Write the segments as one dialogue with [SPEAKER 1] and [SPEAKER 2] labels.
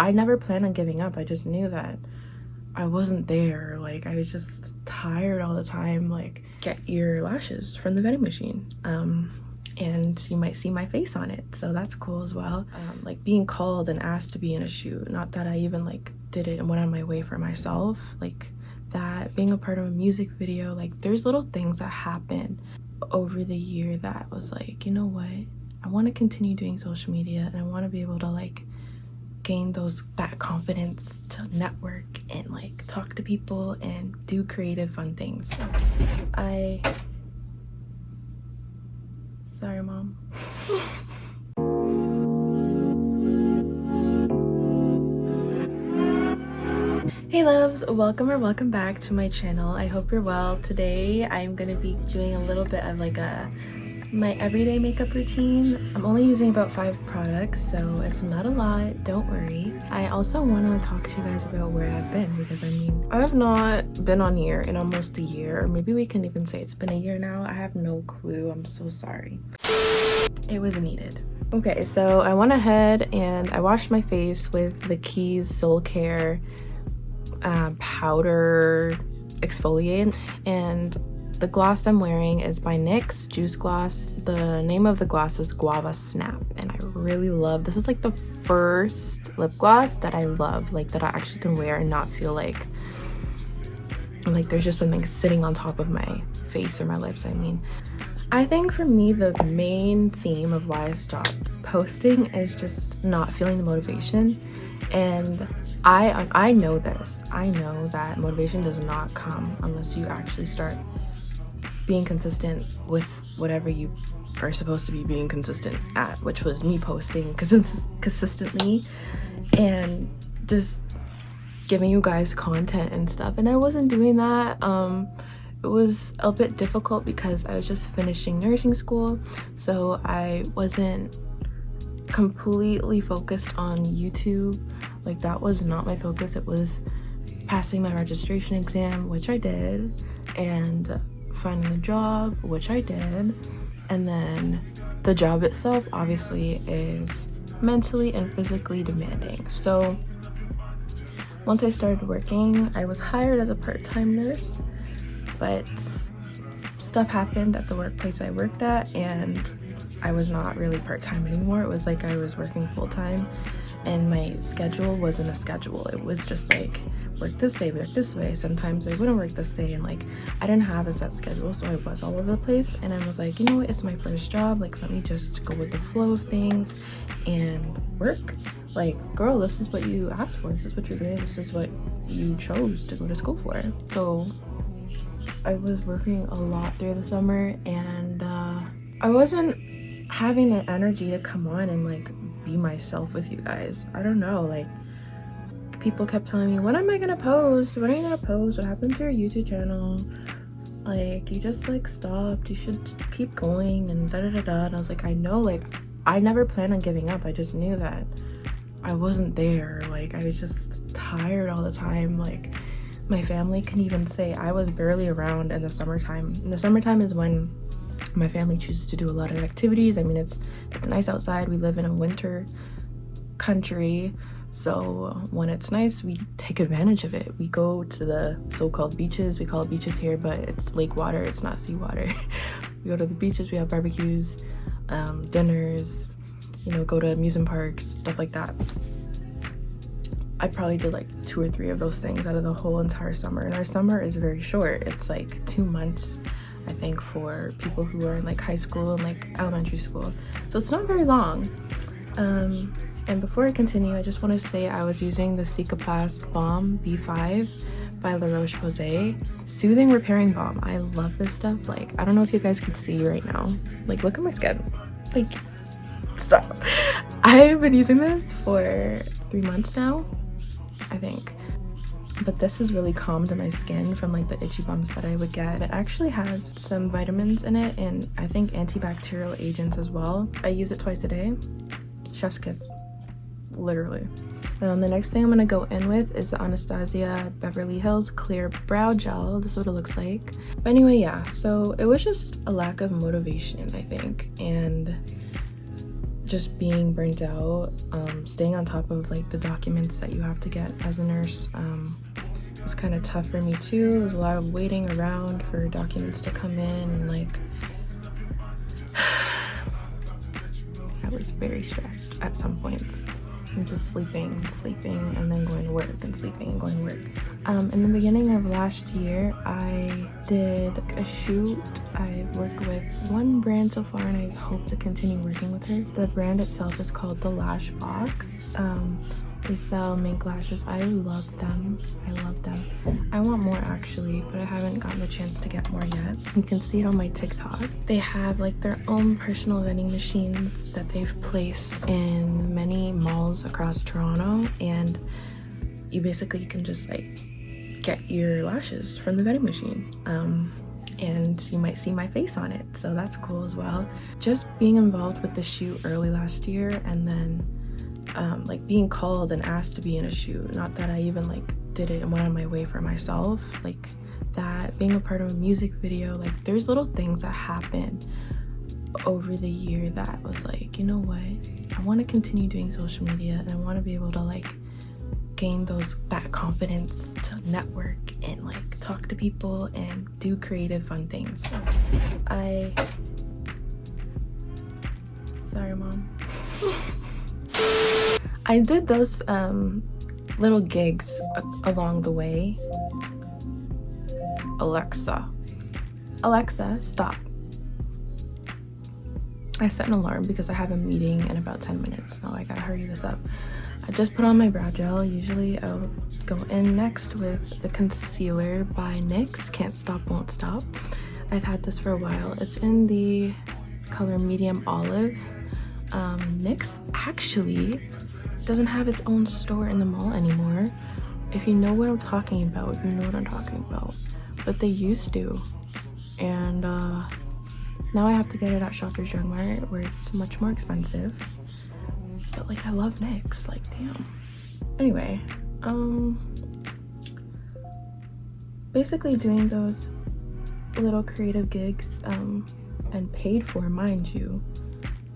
[SPEAKER 1] I never planned on giving up. I just knew that I wasn't there. Like, I was just tired all the time. Like, get your lashes from the vending machine. And you might see my face on it, so that's cool as well. Like, being called and asked to be in a shoot, not that I even like did it and went on my way for myself, like that, being a part of a music video, like there's little things that happen over the year that was like, you know what, I want to continue doing social media and I want to be able to like gain that confidence to network and like talk to people and do creative fun things. Sorry, Mom. Hey loves, welcome back to my channel. I hope you're well. Today I'm gonna be doing a little bit of like my everyday makeup routine. I'm only using about 5 products, so it's not a lot, don't worry. I also want to talk to you guys about where I've been, because I mean, I have not been on here in almost a year, or maybe we can even say it's been a year now. I have no clue. I'm so sorry. It was needed. Okay, so I went ahead and I washed my face with the Keys Soul Care powder exfoliant, and the gloss I'm wearing is by NYX Juice Gloss. The name of the gloss is Guava Snap, and I really love this. Is like the first lip gloss that I love, like that I actually can wear and not feel like there's just something sitting on top of my face or my lips. I mean, I think for me the main theme of why I stopped posting is just not feeling the motivation. And I know this. I know that motivation does not come unless you actually start being consistent with whatever you are supposed to be being consistent at, which was me posting consistently and just giving you guys content and stuff. And I wasn't doing that. It was a bit difficult because I was just finishing nursing school, so I wasn't completely focused on YouTube. Like, that was not my focus. It was passing my registration exam, which I did, and finding a job, which I did. And then the job itself obviously is mentally and physically demanding. So once I started working, I was hired as a part-time nurse, but stuff happened at the workplace I worked at and I was not really part-time anymore. It was like I was working full-time, and my schedule wasn't a schedule. It was just like, work this day, work this way. Sometimes I wouldn't work this day, and like I didn't have a set schedule, so I was all over the place. And I was like, you know what, it's my first job, like let me just go with the flow of things and work. Like, girl, this is what you asked for, this is what you're doing, this is what you chose to go to school for. So I was working a lot through the summer, and I wasn't having the energy to come on and like be myself with you guys. I don't know, like people kept telling me, when am I gonna post? When are you gonna post? What happened to your YouTube channel? Like, you just like stopped, you should keep going and da-da-da-da. And I was like, I know, like I never planned on giving up. I just knew that I wasn't there. Like, I was just tired all the time. Like, my family can even say I was barely around in the summertime. And the summertime is when my family chooses to do a lot of activities. I mean, it's nice outside. We live in a winter country, so when it's nice, we take advantage of it. We go to the so-called beaches. We call it beaches here, but it's lake water, it's not seawater. We go to the beaches, we have barbecues, dinners, you know, go to amusement parks, stuff like that. I probably did like 2 or 3 of those things out of the whole entire summer. And our summer is very short. It's like 2 months, I think, for people who are in like high school and like elementary school. So it's not very long. And before I continue, I just want to say I was using the Cicaplast Balm B5 by La Roche-Posay. Soothing Repairing Balm. I love this stuff. Like, I don't know if you guys can see right now. Like, look at my skin. Like, stop. I've been using this for 3 months now, I think. But this has really calmed my skin from like the itchy bumps that I would get. It actually has some vitamins in it and I think antibacterial agents as well. I use it twice a day. Chef's kiss, literally. The next thing I'm gonna go in with is the Anastasia Beverly Hills Clear Brow Gel. This is what it looks like. But anyway, yeah, so it was just a lack of motivation, I think, and just being burnt out, staying on top of like the documents that you have to get as a nurse was kind of tough for me too. There was a lot of waiting around for documents to come in, and like I was very stressed at some points. I'm just sleeping, and then going to work, and sleeping and going to work. In the beginning of last year, I did a shoot. I worked with one brand so far, and I hope to continue working with her. The brand itself is called The Lash Box. They sell mink lashes. I love them. I want more actually, but I haven't gotten the chance to get more yet. You can see it on my TikTok. They have like their own personal vending machines that they've placed in many malls across Toronto, and you basically can just like get your lashes from the vending machine. And you might see my face on it, so that's cool as well. Just being involved with the shoot early last year, and then like being called and asked to be in a shoot, not that I even like did it and went on my way for myself, like that, being a part of a music video, like there's little things that happen over the year that was like, you know what, I want to continue doing social media, and I want to be able to like gain that confidence to network and like talk to people and do creative fun things. Sorry mom. I did those little gigs along the way. Alexa, stop. I set an alarm because I have a meeting in about 10 minutes. Now I gotta hurry this up. I just put on my brow gel. Usually I'll go in next with the concealer by NYX, Can't Stop Won't Stop. I've had this for a while. It's in the color medium olive. NYX actually doesn't have its own store in the mall anymore. If you know what I'm talking about, you know what I'm talking about. But they used to, and now I have to get it at Shoppers Drug Mart, where it's much more expensive. But like, I love NYX, like damn. Anyway, basically doing those little creative gigs, and paid for, mind you.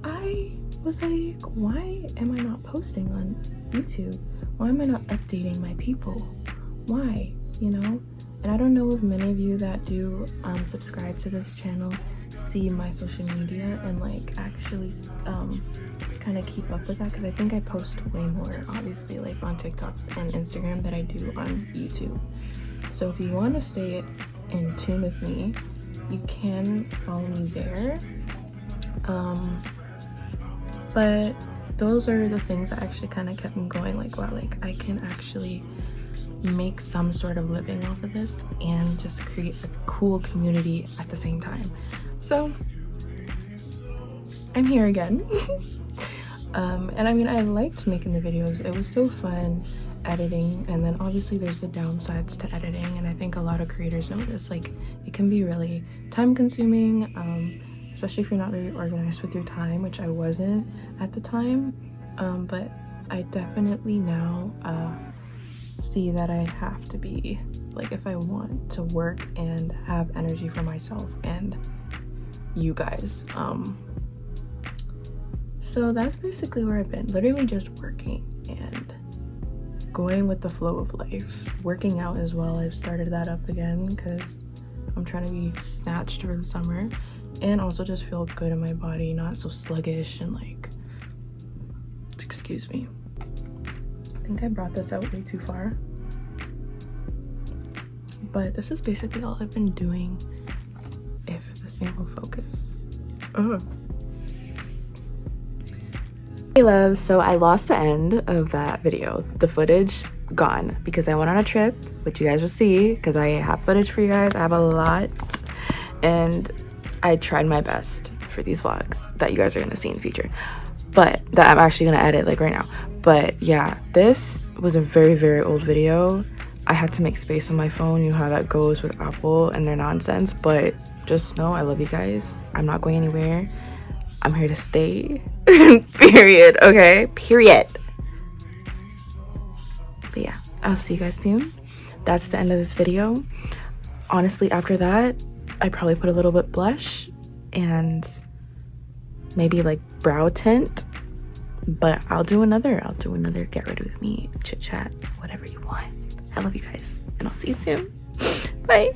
[SPEAKER 1] I was like, why am I not posting on YouTube? Why am I not updating my people? Why, you know? And I don't know if many of you that do subscribe to this channel see my social media and like actually kind of keep up with that, because I think I post way more obviously like on TikTok and Instagram than I do on YouTube. So if you want to stay in tune with me, you can follow me there. But those are the things that actually kind of kept me going, like wow, like I can actually make some sort of living off of this and just create a cool community at the same time. So I'm here again. And I mean, I liked making the videos. It was so fun editing, and then obviously there's the downsides to editing, and I think a lot of creators know this, like it can be really time consuming, especially if you're not very organized with your time, which I wasn't at the time. But I definitely now see that I have to be, like, if I want to work and have energy for myself and you guys. So that's basically where I've been, literally just working and going with the flow of life. Working out as well, I've started that up again because I'm trying to be snatched for the summer and also just feel good in my body, not so sluggish and like, excuse me. I think I brought this out way too far. But this is basically all I've been doing, if this thing will focus. Hey loves, so I lost the end of that video. The footage gone because I went on a trip, which you guys will see because I have footage for you guys. I have a lot, and I tried my best for these vlogs that you guys are gonna see in the future, but that I'm actually gonna edit like right now. But yeah, this was a very, very old video. I had to make space on my phone. You know how that goes with Apple and their nonsense, but just know I love you guys. I'm not going anywhere. I'm here to stay. Period. Okay, period. But yeah, I'll see you guys soon. That's the end of this video. Honestly, after that, I probably put a little bit blush and maybe like brow tint But I'll do another get ready with me chit chat, whatever you want. I love you guys, and I'll see you soon. Bye.